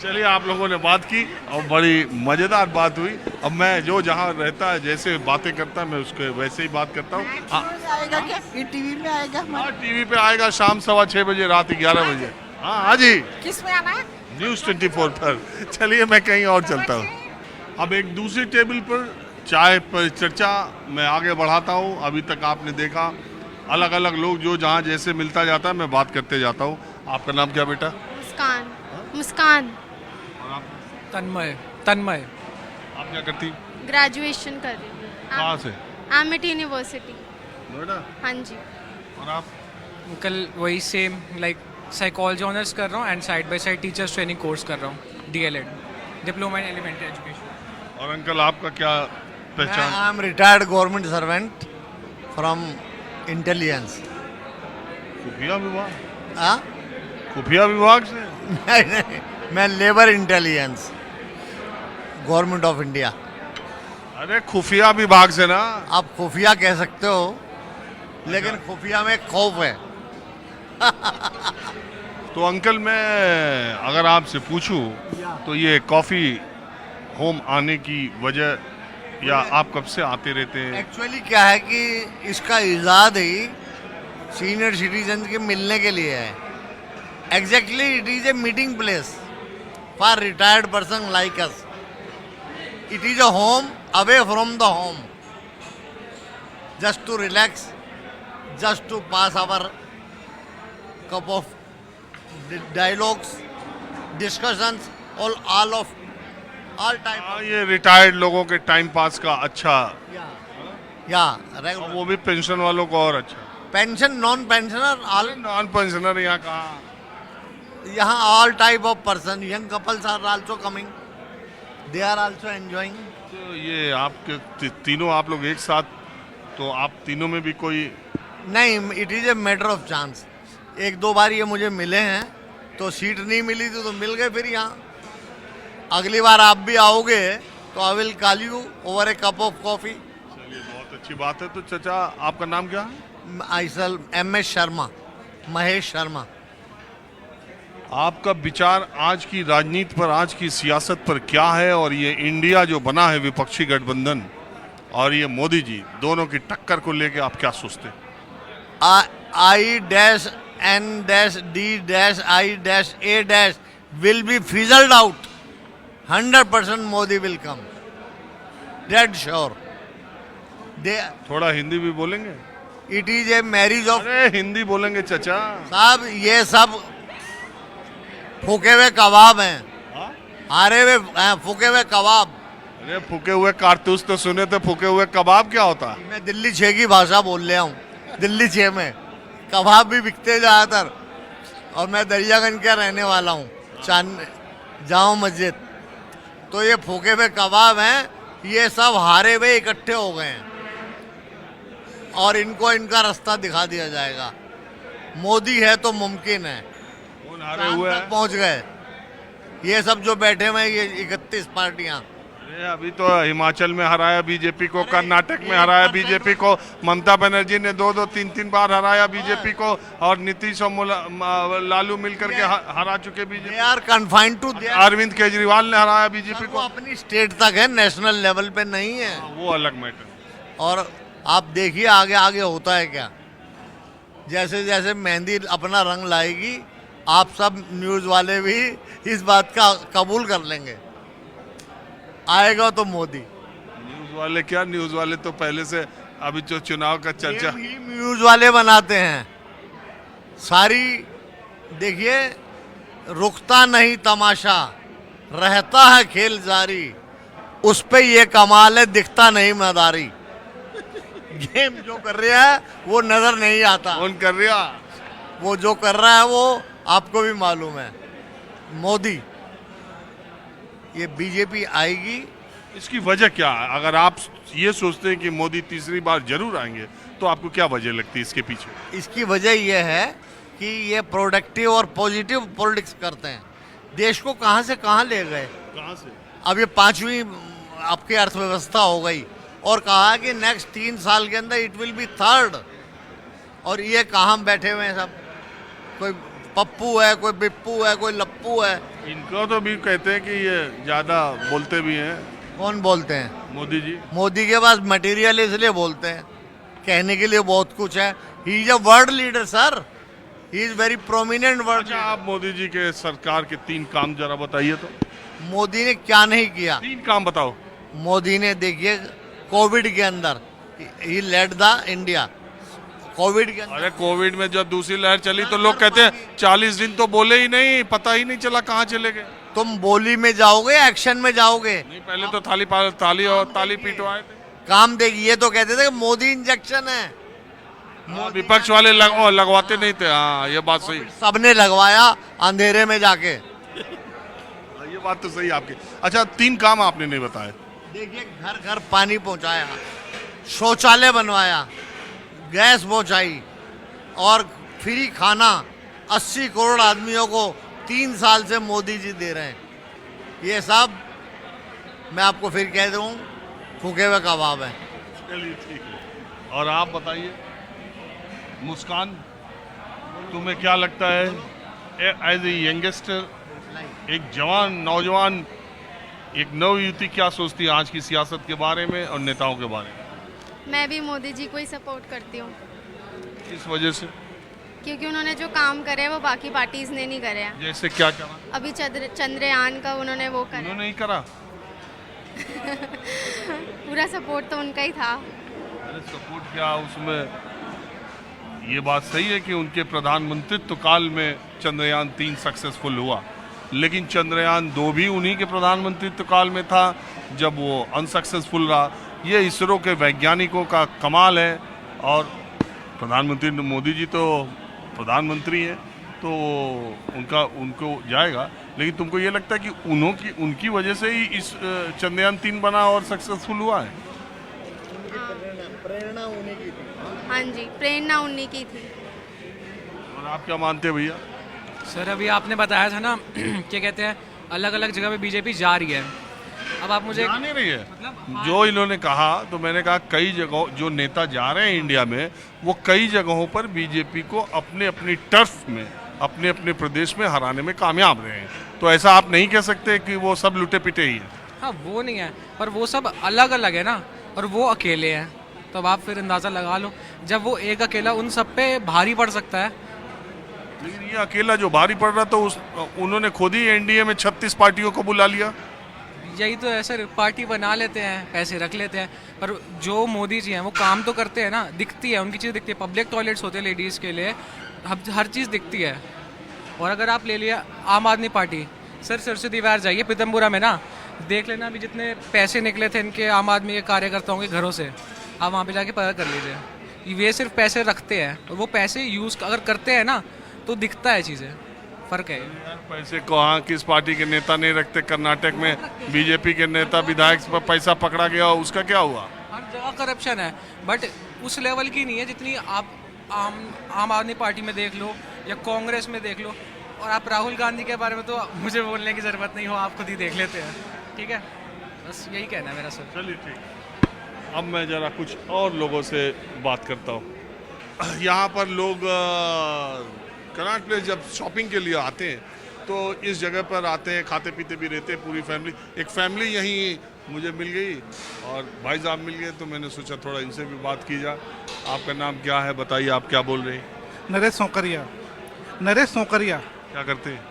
चलिए, आप लोगों ने बात की और बड़ी मजेदार बात हुई। अब मैं जो जहाँ रहता है, जैसे बातें करता है, मैं उसके वैसे ही बात करता हूँ। आएगा क्या, ये टीवी में आएगा हमारे? हाँ, टीवी पे आएगा शाम 6:15 बजे, रात 11 बजे। हाँ जी, किस में आना है? News 24 पर। चलिए, मैं कहीं और चलता हूँ। अब एक दूसरी टेबल पर चाय पर चर्चा मैं आगे बढ़ाता हूँ। अभी तक आपने देखा अलग अलग लोग जो जहाँ जैसे मिलता जाता है, मैं बात करते जाता हूँ। आपका नाम क्या बेटा? मुस्कान। मुस्कान। और आप? तन्मय। तन्मय। आप क्या करती? ग्रेजुएशन कर रही हूँ। कहाँ से? आमिट यूनिवर्सिटी। नोएडा। हाँ जी। और आप? कल वही सेम लाइक साइकोलॉजी ऑनर्स कर रहा हूँ and side by side teachers training course कर रहा हूँ, DLED, diploma in elementary education. और अंकल, आपका क्या पहचान? I am retired government servant from intelligence. खुफिया विभाग? हाँ? खुफिया विभाग से? नहीं, मैं labour intelligence, government of India. अरे खुफिया विभाग से ना। आप खुफिया कह सकते हो, लेकिन खुफिया में खौफ है। तो अंकल, मैं अगर आपसे पूछूं तो ये कॉफ़ी होम आने की वजह, या आप कब से आते रहते हैं? एक्चुअली क्या है कि इसका इजाद ही सीनियर सिटीजन के मिलने के लिए है। Exactly it is a meeting place for retired person like us. It is a home away from the home, just to relax, just to pass our cup of dialogues, discussions, all time. ये retired लोगों के time pass का अच्छा, या और वो भी pension वालों को और अच्छा। Pension non pensioner all, non pensioner यहाँ कहाँ? यहाँ all type of person, young couples are also coming, they are also enjoying. तो ये आपके तीनों आप लोग एक साथ, तो आप तीनों में भी कोई? नहीं, it is a matter of chance. एक दो बार ये मुझे मिले हैं, तो सीट नहीं मिली थी तो मिल गए फिर यहाँ। अगली बार आप भी आओगे तो I will call you over A cup of coffee. चलिए, बहुत अच्छी बात है। तो चाचा, आपका नाम क्या है? आईसल MS शर्मा, महेश शर्मा। आपका विचार आज की राजनीति पर, आज की सियासत पर क्या है? और ये इंडिया जो बना है विपक्षी गठबंधन और ये मोदी जी, दोनों की टक्कर को लेके आप क्या सोचते हैं? I-N-D-I-A- will be fizzled out. 100% Modi will come. Dead sure. थोड़ा हिंदी भी बोलेंगे? It is a marriage of. अरे हिंदी बोलेंगे चाचा। साहब ये सब फूके हुए कबाब हैं, हारे हुए फूके हुए कबाब। अरे फूके हुए कारतूस तो सुने थे, फूके हुए कबाब क्या होता है? मैं दिल्ली 6 की भाषा बोल रहा हूँ। दिल्ली 6 में कबाब भी बिकते ज़्यादातर, और मैं दरियागंज का रहने वाला हूँ, जामा मस्जिद। तो ये फूके हुए कबाब हैं, ये सब हारे हुए इकट्ठे हो गए हैं और इनको इनका रास्ता दिखा दिया जाएगा। मोदी है तो मुमकिन है। कौन हारे हुए हैं? पहुंच गए ये सब जो बैठे हुए हैं, ये 31 पार्टियां। अरे अभी तो हिमाचल में हराया बीजेपी को, कर्नाटक में हराया बीजेपी को, ममता बनर्जी ने 2-2, 3-3 बार हराया बीजेपी को, और नीतीश और लालू मिलकर के हरा चुके BJP. They are confined to, Arvind Kejriwal ने हराया बीजेपी को। अपनी स्टेट तक है, नेशनल लेवल पे नहीं है। वो अलग मैटर। और आप देखिए आगे आगे होता है क्या। जैसे जैसे मेहंदी अपना रंग लाएगी, आप सब न्यूज़ वाले भी इस बात का कबूल कर लेंगे, आएगा तो मोदी। न्यूज़ वाले क्या, न्यूज़ वाले तो पहले से, अभी जो चुनाव का चर्चा ही न्यूज़ वाले बनाते हैं सारी। देखिए, रुकता नहीं तमाशा, रहता है खेल जारी, उस पे ये कमाल है, दिखता नहीं मदारी। गेम जो कर रहा है वो नजर नहीं आता। कौन कर रहा? वो जो कर रहा है वो आपको भी मालूम है। मोदी, ये बीजेपी आएगी। इसकी वजह क्या है? अगर आप ये सोचते हैं कि मोदी तीसरी बार जरूर आएंगे, तो आपको क्या वजह लगती है इसके पीछे? इसकी वजह यह है कि ये प्रोडक्टिव और पॉजिटिव पॉलिटिक्स करते हैं। देश को कहाँ से कहाँ ले गए। कहाँ से? अब ये 5वीं आपकी अर्थव्यवस्था हो गई, और कहा कि नेक्स्ट 3 साल के अंदर इट विल बी 3rd। और ये कहाँ बैठे हुए हैं सब, कोई पप्पू है, कोई बिप्पू है, कोई लप्पू है। इनको तो भी कहते हैं कि ये ज़्यादा बोलते भी हैं। कौन बोलते हैं? मोदी जी। मोदी के पास मटेरियल इसलिए बोलते हैं, कहने के लिए बहुत कुछ है। He is a world leader sir, he is very prominent world. अच्छा, आप मोदी जी के सरकार के 3 काम जरा बताइए तो। मोदी ने क्या नहीं किया? 3 काम बताओ। मोदी ने देखिए कोविड के अंदर ही लेड द इंडिया। कोविड के अंदर, अरे कोविड में जब दूसरी लहर चली तो लोग कहते हैं 40 दिन तो बोले ही नहीं, पता ही नहीं चला कहाँ चले गए। तुम बोली में जाओगे, एक्शन में जाओगे? नहीं, पहले तो ताली पीटवाए थे। काम देखिए, ये तो कहते थे कि मोदी इंजेक्शन है। विपक्ष वाले लगवाते नहीं थे। हाँ, ये बात सही। सबने लगवाया अंधेरे में जाके। ये बात तो सही आपकी। अच्छा, 3 काम आपने नहीं बताए। देखिए, घर घर पानी पहुंचाया, शौचालय बनवाया, गैस पहुंचाई, और फ्री खाना 80 करोड़ आदमियों को 3 साल से मोदी जी दे रहे हैं। ये सब मैं आपको फिर कह दूं, फूके हुए कबाब हैं। चलिए ठीक है। और आप बताइए मुस्कान, तुम्हें क्या लगता है एज ए यंगस्टर, एक जवान नौजवान, एक नवयुवती क्या सोचती है आज की सियासत के बारे में और नेताओं के बारे में? मैं भी मोदी जी को ही सपोर्ट करती हूँ। इस वजह से? क्योंकि उन्होंने जो काम करे हैं वो बाकी पार्टीज ने नहीं करे हैं। जैसे क्या करा? अभी चंद्रयान का उन्होंने वो करा। उन्होंने नहीं करा? पूरा सपोर्ट तो उनका ही था। अरे सपोर्ट क्या, उसमें ये बात सही है कि उनके प्रधानमंत्रित्व काल में चंद्रयान 3 सक्सेसफुल हुआ, लेकिन चंद्रयान 2 भी उन्हीं के प्रधानमंत्रित्व काल में था जब वो अनसक्सेसफुल रहा। ये इसरो के वैज्ञानिकों का कमाल है, और प्रधानमंत्री मोदी जी तो प्रधानमंत्री हैं, तो उनको जाएगा। लेकिन तुमको ये लगता है कि उनकी वजह से ही इस चंद्रयान 3 बना और सक्सेसफुल हुआ है? प्रेरणा उन्हीं की थी। हाँ जी, प्रेरणा उन्हीं की थी। और आप क्या मानते हैं भैया? सर अभी आपने बताया था ना क्या कहते हैं, अलग अलग जगह पे बीजेपी जा रही है। अब आप मुझे जा नहीं रही है, जो इन्होंने कहा, तो मैंने कहा कई जगहों जो नेता जा रहे हैं इंडिया में, वो कई जगहों पर बीजेपी को अपने अपनी टर्फ में, अपने अपने प्रदेश में हराने में कामयाब रहे हैं। तो ऐसा आप नहीं कह सकते कि वो सब लुटे पिटे ही हैं। हाँ वो नहीं है, पर वो सब अलग अलग है ना, और वो अकेले हैं। तो अब आप फिर अंदाज़ा लगा लो, जब वो एक अकेला उन सब पे भारी पड़ सकता है। लेकिन ये अकेला जो भारी पड़ रहा, तो उन्होंने खुद ही एनडीए में 36 पार्टियों को बुला लिया। यही तो है सर, पार्टी बना लेते हैं, पैसे रख लेते हैं, पर जो मोदी जी हैं वो काम तो करते हैं ना, दिखती है उनकी चीज़ दिखती है। पब्लिक टॉयलेट्स होते हैं लेडीज़ के लिए, हर चीज़ दिखती है। और अगर आप ले लिया आम आदमी पार्टी, सर सरस्वती विहार जाइए पीतमपुरा में ना, देख लेना अभी जितने पैसे निकले थे इनके आम आदमी के कार्यकर्ताओं के घरों से, आप वहाँ पे जाके पता कर लीजिए। वे सिर्फ पैसे रखते हैं, और वो पैसे यूज़ अगर करते हैं ना तो दिखता है चीज़ें, फ़र्क है। यार पैसे कहाँ किस पार्टी के नेता नहीं रखते? कर्नाटक में बीजेपी के नेता विधायक पर पैसा पकड़ा गया, उसका क्या हुआ? हर जगह करप्शन है, बट उस लेवल की नहीं है जितनी आप आम आदमी पार्टी में देख लो या कांग्रेस में देख लो। और आप राहुल गांधी के बारे में तो मुझे बोलने की ज़रूरत नहीं हो, आप खुद ही देख लेते हैं। ठीक है, बस यही कहना है मेरा सर। चलिए ठीक। अब मैं ज़रा कुछ और लोगों से बात करता हूँ। यहाँ पर लोग कनॉट प्लेस जब शॉपिंग के लिए आते हैं, तो इस जगह पर आते हैं, खाते पीते भी रहते हैं पूरी फैमिली। एक फैमिली यहीं मुझे मिल गई और भाई साहब मिल गए, तो मैंने सोचा थोड़ा इनसे भी बात की जाए। आपका नाम क्या है, बताइए, आप क्या बोल रहे हैं? नरेश सोकरिया। नरेश सोकरिया। क्या करते हैं?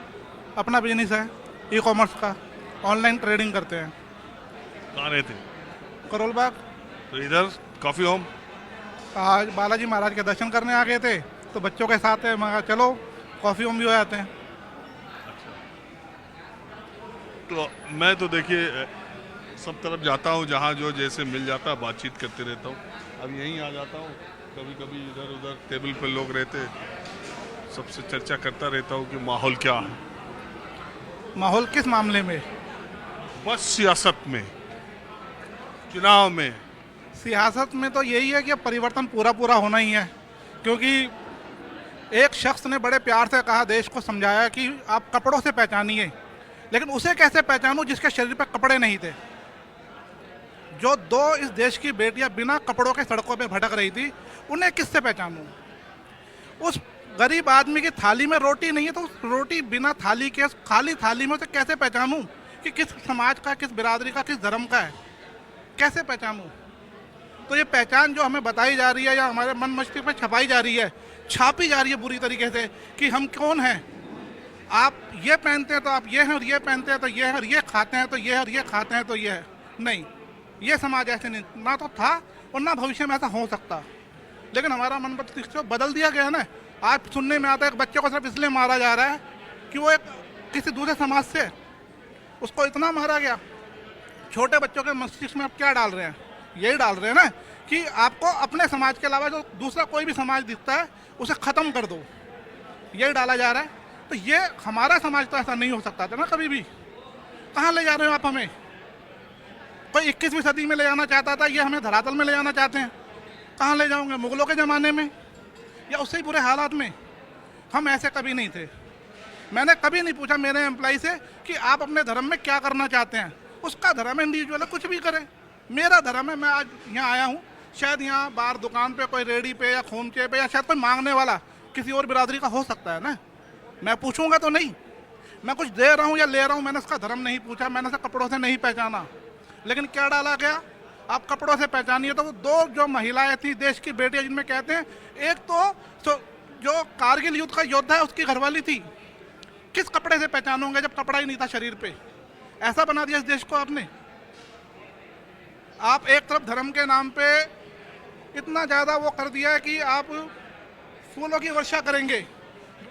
अपना बिजनेस है ई कॉमर्स का, ऑनलाइन ट्रेडिंग करते हैं। कहाँ रहते हैं? करोल बाग। तो इधर कॉफ़ी होम। आज बालाजी महाराज के दर्शन करने आ गए थे, तो बच्चों के साथ है, मैं चलो कॉफ़ी होम भी हो जाते हैं। तो मैं तो देखिए सब तरफ जाता हूँ, जहाँ जो जैसे मिल जाता है बातचीत करते रहता हूँ। अब यहीं आ जाता हूँ, कभी कभी इधर उधर टेबल पर लोग रहते, सबसे चर्चा करता रहता हूँ कि माहौल क्या है। माहौल किस मामले में? बस सियासत में, चुनाव में। सियासत में तो यही है कि अब परिवर्तन पूरा होना ही है, क्योंकि एक शख्स ने बड़े प्यार से कहा, देश को समझाया कि आप कपड़ों से पहचानिए, लेकिन उसे कैसे पहचानूं जिसके शरीर पर कपड़े नहीं थे? जो 2 इस देश की बेटियां बिना कपड़ों के सड़कों पे भटक रही थी, उन्हें किससे पहचानूं? उस गरीब आदमी की थाली में रोटी नहीं है, तो उस रोटी बिना थाली के खाली थाली में उसे कैसे पहचानूं कि किस समाज का, किस बिरादरी का, किस धर्म का है? कैसे पहचानूं? तो ये पहचान जो हमें बताई जा रही है या हमारे मन मस्तिष्क में छपाई जा रही है, छापी जा रही है बुरी तरीके से कि हम कौन हैं। आप ये पहनते हैं तो आप ये हैं, और ये पहनते हैं तो ये है, और ये खाते हैं तो ये है, और ये खाते हैं तो ये है। नहीं, ये समाज ऐसे नहीं ना तो था और ना भविष्य में ऐसा हो सकता। लेकिन हमारा मन मस्तिष्क बदल दिया गया है ना। आज सुनने में आता है एक बच्चे को सिर्फ इसलिए मारा जा रहा है कि वो एक किसी दूसरे समाज से, उसको इतना मारा गया। छोटे बच्चों के मस्तिष्क में आप क्या डाल रहे हैं? यही डाल रहे हैं ना कि आपको अपने समाज के अलावा जो दूसरा कोई भी समाज दिखता है उसे ख़त्म कर दो, यही डाला जा रहा है। तो ये हमारा समाज तो ऐसा नहीं हो सकता था ना कभी भी। कहाँ ले जा रहे हो आप हमें? कोई 21वीं सदी में ले जाना चाहता था, ये हमें धरातल में ले जाना चाहते हैं। कहाँ ले जाओगे? मुगलों के ज़माने में या उससे ही बुरे हालात में? हम ऐसे कभी नहीं थे। मैंने कभी नहीं पूछा मेरे एम्प्लॉय से कि आप अपने धर्म में क्या करना चाहते हैं। उसका धर्म है, इंडिविजुअल है, कुछ भी करे। मेरा धर्म है, मैं आज यहाँ आया हूँ, शायद यहाँ बाहर दुकान पे कोई रेडी पे या खूमचे पे या शायद कोई मांगने वाला किसी और बिरादरी का हो सकता है ना। मैं पूछूंगा तो नहीं, मैं कुछ दे रहा हूँ या ले रहा हूँ, मैंने उसका धर्म नहीं पूछा, मैंने उसे कपड़ों से नहीं पहचाना। लेकिन क्या डाला गया? आप कपड़ों से पहचानिए। तो वो 2 जो महिलाएं थी देश की बेटियां, जिनमें कहते हैं एक तो जो कारगिल युद्ध का योद्धा है उसकी घरवाली थी। किस कपड़े से पहचानोगे जब कपड़ा ही नहीं था शरीर पे? ऐसा बना दिया इस देश को आपने। आप एक तरफ धर्म के नाम पे इतना ज़्यादा वो कर दिया है कि आप फूलों की वर्षा करेंगे,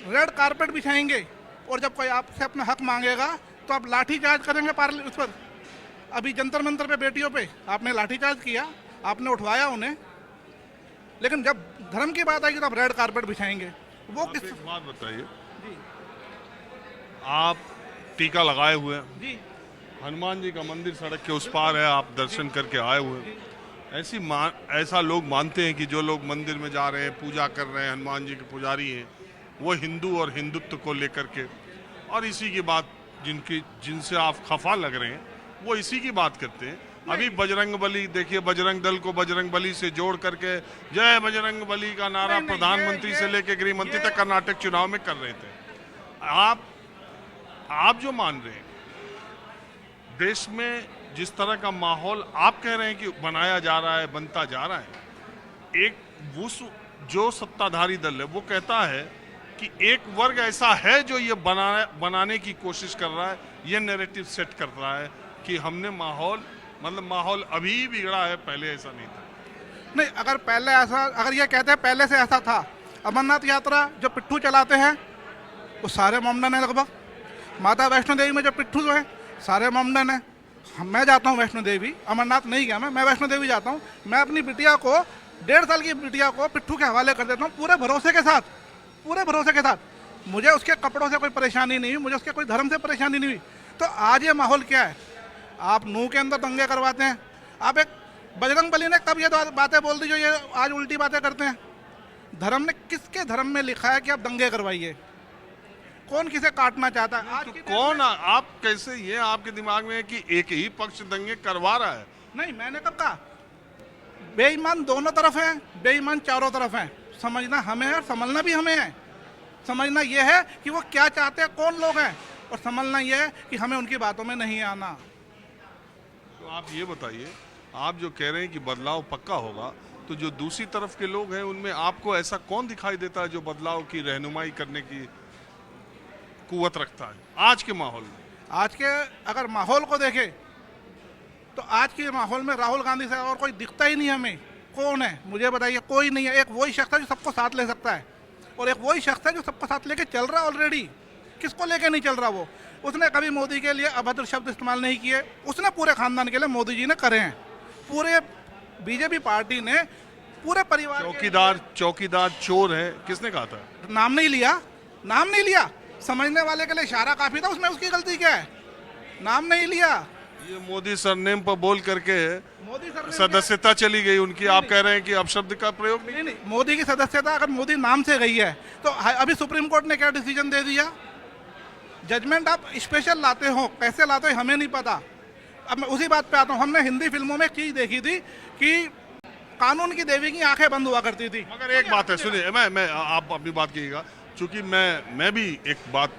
रेड कारपेट बिछाएंगे, और जब कोई आपसे अपना हक मांगेगा तो आप लाठी चार्ज करेंगे उस पर। अभी जंतर मंतर पे बेटियों पे आपने लाठी चार्ज किया, आपने उठवाया उन्हें। लेकिन जब धर्म की बात आएगी तो आप रेड कारपेट बिछाएंगे। वो आप किस एक बात बताइए, आप टीका लगाए हुए हैं, जी हनुमान जी का मंदिर सड़क के उस पार है, आप दर्शन करके आए हुए हैं। ऐसा लोग मानते हैं कि जो लोग मंदिर में जा रहे हैं, पूजा कर रहे हैं, हनुमान जी के पुजारी हैं, वो हिंदू और हिंदुत्व को लेकर के, और इसी की बात जिनसे आप खफा लग रहे हैं वो इसी की बात करते हैं। अभी बजरंग बली देखिए, बजरंग दल को बजरंग बली से जोड़ करके जय बजरंग बली का नारा प्रधानमंत्री से लेकर गृह मंत्री तक कर्नाटक चुनाव में कर रहे थे। आप जो मान रहे हैं, देश में जिस तरह का माहौल आप कह रहे हैं कि बनाया जा रहा है, बनता जा रहा है, एक वो जो सत्ताधारी दल है वो कहता है कि एक वर्ग ऐसा है जो ये बनाने की कोशिश कर रहा है, ये नैरेटिव सेट कर रहा है कि हमने माहौल अभी बिगड़ा है, पहले ऐसा नहीं था। नहीं, अगर ये कहते हैं पहले से ऐसा था, अमरनाथ यात्रा जो पिट्ठू चलाते हैं वो सारे मोमडन है लगभग। माता वैष्णो देवी में जो पिट्ठू जो है सारे मोमडन है। मैं जाता हूँ वैष्णो देवी, अमरनाथ नहीं गया मैं वैष्णो देवी जाता हूँ। मैं अपनी बिटिया को 1.5 साल की बिटिया को पिट्ठू के हवाले कर देता हूँ पूरे भरोसे के साथ। मुझे उसके कपड़ों से कोई परेशानी नहीं हुई, मुझे उसके कोई धर्म से परेशानी नहीं हुई। तो आज ये माहौल क्या है? आप नूह के अंदर दंगे करवाते हैं। आप एक बजरंग बली ने कब ये बातें बोल दी जो ये आज उल्टी बातें करते हैं? धर्म ने किसके धर्म में लिखा है कि आप दंगे करवाइए? कौन किसे काटना चाहता है? आज की कौन आप कैसे, ये आपके दिमाग में है कि एक ही पक्ष दंगे करवा रहा है? नहीं, मैंने कब कहा? बेईमान दोनों तरफ हैं, बेईमान चारों तरफ हैं। समझना हमें है और संभलना भी हमें है। समझना यह है कि वो क्या चाहते हैं, कौन लोग हैं, और संभलना यह है कि हमें उनकी बातों में नहीं आना। तो आप ये बताइए, आप जो कह रहे हैं कि बदलाव पक्का होगा, तो जो दूसरी तरफ के लोग हैं उनमें आपको ऐसा कौन दिखाई देता है जो बदलाव की रहनुमाई करने की कुव्वत रखता है आज के माहौल में? आज के अगर माहौल को देखें तो आज के माहौल में राहुल गांधी से और कोई दिखता ही नहीं हमें। कौन है मुझे बताइए? कोई नहीं है। एक वही शख्स है जो सबको साथ ले सकता है, और एक वही शख्स है जो सबको साथ लेके चल रहा है ऑलरेडी। किसको लेके नहीं चल रहा वो? उसने कभी मोदी के लिए अभद्र शब्द इस्तेमाल नहीं किए, उसने पूरे खानदान के लिए मोदी जी ने करे हैं। पूरे बीजेपी पार्टी ने पूरे परिवार चौकीदार चोर है, किसने कहा था? नाम नहीं लिया। समझने वाले के लिए इशारा काफी था। उसमें उसकी गलती क्या है? नाम नहीं लिया। ये मोदी सरनेम पर बोल करके सदस्यता चली गई उनकी। आप कह रहे हैं कि अपशब्द का प्रयोग नहीं। मोदी की सदस्यता अगर मोदी नाम से गई है तो अभी सुप्रीम कोर्ट ने क्या डिसीजन दे दिया? जजमेंट आप स्पेशल लाते हो, कैसे लाते हो हमें नहीं पता। अब मैं उसी बात पे आता हूँ। हमने हिंदी फिल्मों में एक चीज देखी थी कि कानून की देवी की आंखें बंद हुआ करती थी। मगर एक बात है, सुनिए, मैं आप अपनी बात कीजिएगा, चूंकि मैं भी एक बात,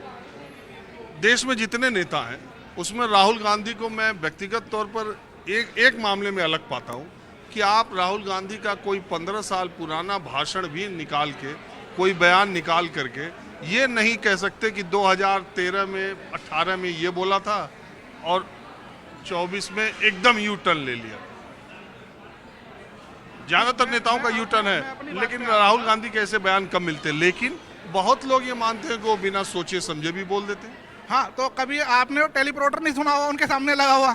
देश में जितने नेता हैं उसमें राहुल गांधी को मैं व्यक्तिगत तौर पर एक मामले में अलग पाता हूं कि आप राहुल गांधी का कोई 15 साल पुराना भाषण भी निकाल के, कोई बयान निकाल करके ये नहीं कह सकते कि 2013 में 18 में ये बोला था और 24 में एकदम यू टर्न ले लिया। ज्यादातर नेताओं का यू टर्न है, लेकिन राहुल गांधी के ऐसे बयान कम मिलते हैं। लेकिन बहुत लोग ये मानते हैं कि वो बिना सोचे समझे भी बोल देते हैं। हाँ, तो कभी आपने वो टेलीप्रोम्प्टर नहीं सुना हुआ उनके सामने लगा हुआ?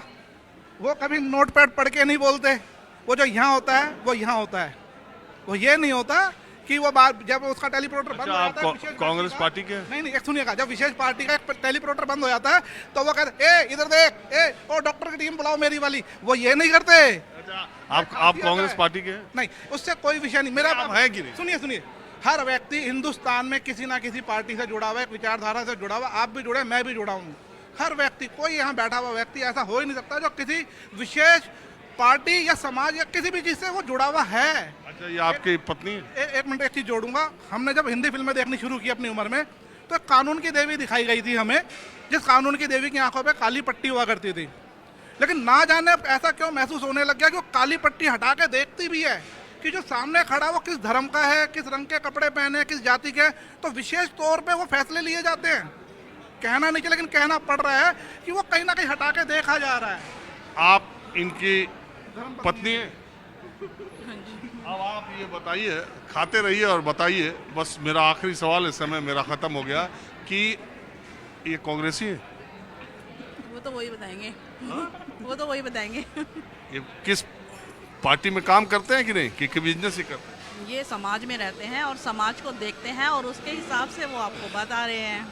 वो कभी नोटपैड पढ़ के नहीं बोलते। वो जो यहाँ होता है वो यहाँ होता है। वो ये नहीं होता कि वो बात जब उसका टेलीप्रोम्प्टर बंद हो जाता है। कांग्रेस पार्टी के नहीं, एक सुनिएगा, जब विशेष पार्टी का टेलीप्रोम्प्टर बंद हो जाता है तो वो कहते ए इधर देख, ओ डॉक्टर की टीम बुलाओ मेरी वाली। वो ये नहीं करते। आप कांग्रेस पार्टी के? नहीं, उससे कोई विषय नहीं। मेरा है कि नहीं? सुनिए, हर व्यक्ति हिंदुस्तान में किसी ना किसी पार्टी से जुड़ा हुआ है, विचारधारा से जुड़ा हुआ। आप भी जुड़े, मैं भी जुड़ा हूँ। हर व्यक्ति, कोई यहाँ बैठा हुआ व्यक्ति ऐसा हो ही नहीं सकता जो किसी विशेष पार्टी या समाज या किसी भी चीज से वो जुड़ा हुआ है। अच्छा, ये आपकी पत्नी है? एक मिनट, एक चीज जोड़ूंगा। हमने जब हिंदी फिल्में देखनी शुरू की अपनी उम्र में तो कानून की देवी दिखाई गई थी हमें, जिस कानून की देवी की आंखों पे काली पट्टी हुआ करती थी। लेकिन ना जाने ऐसा क्यों महसूस होने लग गया कि वो काली पट्टी हटा के देखती भी है कि जो सामने खड़ा वो किस धर्म का है, किस रंग के कपड़े पहने, किस जाति के, तो विशेष तौर पे वो फैसले लिए जाते हैं। कहना नहीं चाहिए, लेकिन कहना पड़ रहा है कि वो कहीं ना कहीं हटा के देखा जा रहा है। आप इनकी पत्नी है? अब आप ये बताइए, खाते रहिए और बताइए, बस मेरा आखिरी सवाल है, समय मेरा खत्म हो गया, कि ये कांग्रेसी है? वो तो वही बताएंगे। वो तो वही बताएंगे। ये किस पार्टी में काम करते हैं कि नहीं, कि बिजनेस ही करते हैं? ये समाज में रहते हैं और समाज को देखते हैं और उसके हिसाब से वो आपको बता रहे हैं।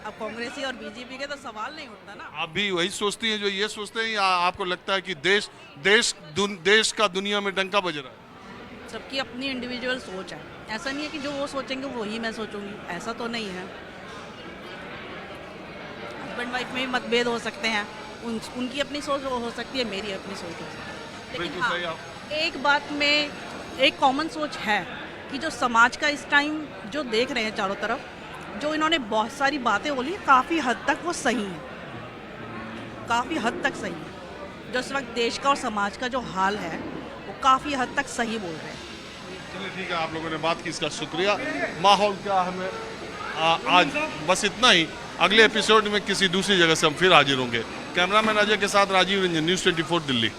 अब कांग्रेसी और बीजेपी के तो सवाल नहीं उठता ना। आप भी वही सोचती हैं जो ये सोचते हैं, या आपको लगता है कि देश का दुनिया में डंका बज रहा है? सबकी अपनी इंडिविजुअल सोच है, ऐसा नहीं है कि जो वो सोचेंगे वही मैं सोचूंगी, ऐसा तो नहीं है। हस्बैंड वाइफ में भी मतभेद हो सकते हैं, उनकी अपनी सोच हो सकती है, मेरी अपनी सोच हो सकती है, लेकिन हाँ, एक बात में एक कॉमन सोच है कि जो समाज का इस टाइम जो देख रहे हैं चारों तरफ, जो इन्होंने बहुत सारी बातें बोली काफ़ी हद तक वो सही है, काफ़ी हद तक सही है। जो इस वक्त देश का और समाज का जो हाल है वो काफ़ी हद तक सही बोल रहे हैं। चलिए ठीक है, आप लोगों ने बात की, इसका शुक्रिया। माहौल क्या हमें आज बस इतना ही। अगले एपिसोड में किसी दूसरी जगह से हम फिर हाजिर होंगे। कैमरामैन अजय के साथ राजीव रंजन, न्यूज़ 24 दिल्ली।